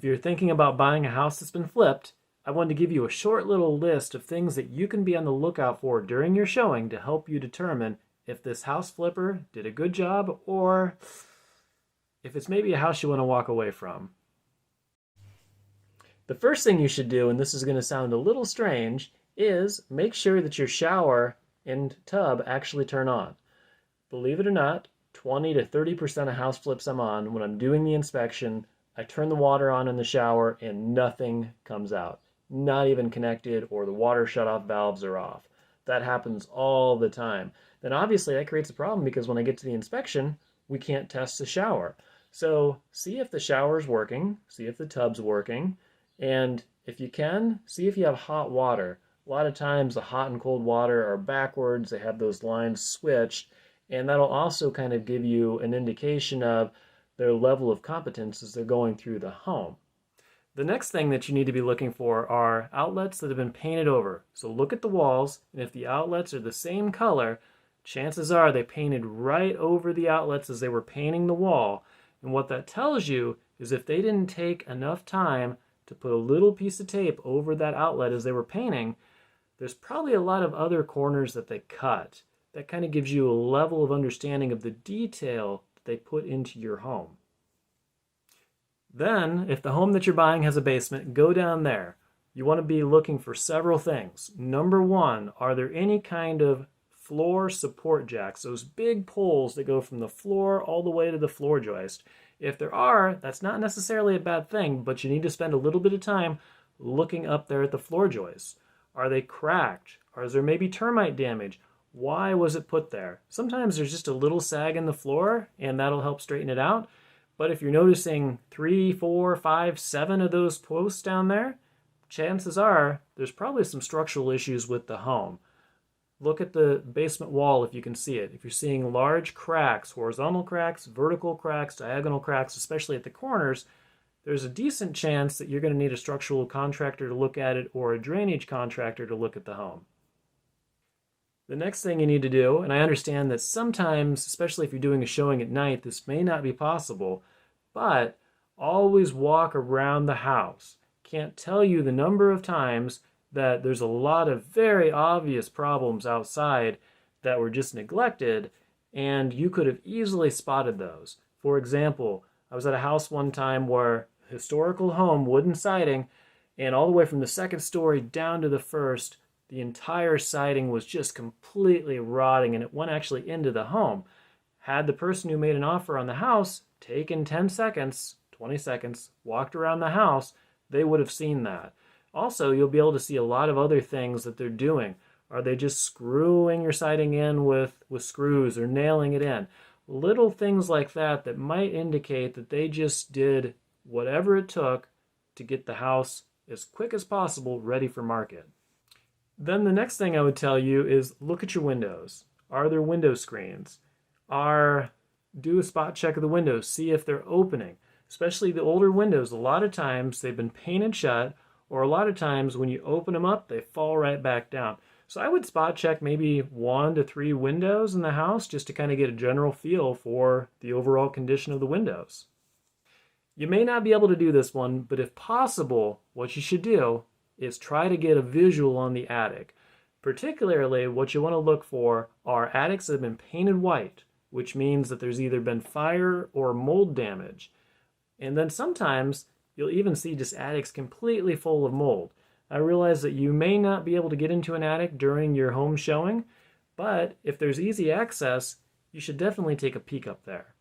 If you're thinking about buying a house that's been flipped, I wanted to give you a short little list of things that you can be on the lookout for during your showing to help you determine if this house flipper did a good job or if it's maybe a house you want to walk away from. The first thing you should do, and this is going to sound a little strange, is make sure that your shower and tub actually turn on. Believe it or not, 20 to 30% of house flips I'm on, when I'm doing the inspection, I turn the water on in the shower and nothing comes out. Not even connected, or the water shutoff valves are off. That happens all the time. Then obviously that creates a problem because when I get to the inspection, we can't test the shower. So see if the shower's working, see if the tub's working, and if you can, see if you have hot water. A lot of times the hot and cold water are backwards, they have those lines switched, and that'll also kind of give you an indication of their level of competence as they're going through the home. The next thing that you need to be looking for are outlets that have been painted over. So look at the walls, and if the outlets are the same color, chances are they painted right over the outlets as they were painting the wall. And what that tells you is if they didn't take enough time to put a little piece of tape over that outlet as they were painting, there's probably a lot of other corners that they cut. That kind of gives you a level of understanding of the detail that they put into your home. Then, if the home that you're buying has a basement, go down there. You want to be looking for several things. Number one, are there any kind of floor support jacks, those big poles that go from the floor all the way to the floor joist? If there are, that's not necessarily a bad thing, but you need to spend a little bit of time looking up there at the floor joists. Are they cracked? Or is there maybe termite damage? Why was it put there? Sometimes there's just a little sag in the floor, and that'll help straighten it out. But if you're noticing 3, 4, 5, 7 of those posts down there, chances are there's probably some structural issues with the home. Look at the basement wall if you can see it. If you're seeing large cracks, horizontal cracks, vertical cracks, diagonal cracks, especially at the corners, there's a decent chance that you're going to need a structural contractor to look at it or a drainage contractor to look at the home. The next thing you need to do, and I understand that sometimes, especially if you're doing a showing at night, this may not be possible, but always walk around the house. Can't tell you the number of times that there's a lot of very obvious problems outside that were just neglected, and you could have easily spotted those. For example, I was at a house one time where historical home, wooden siding, and all the way from the second story down to the first, the entire siding was just completely rotting, and it went actually into the home. Had the person who made an offer on the house taken 10 seconds, 20 seconds, walked around the house, they would have seen that. Also, you'll be able to see a lot of other things that they're doing. Are they just screwing your siding in with screws or nailing it in? Little things like that that might indicate that they just did whatever it took to get the house as quick as possible ready for market. Then the next thing I would tell you is look at your windows. Are there window screens? Do a spot check of the windows, see if they're opening. Especially the older windows, a lot of times they've been painted shut, or a lot of times when you open them up, they fall right back down. So I would spot check maybe 1 to 3 windows in the house just to kind of get a general feel for the overall condition of the windows. You may not be able to do this one, but if possible, what you should do is try to get a visual on the attic. Particularly, what you want to look for are attics that have been painted white, which means that there's either been fire or mold damage. And then sometimes you'll even see just attics completely full of mold. I realize that you may not be able to get into an attic during your home showing, but if there's easy access, you should definitely take a peek up there.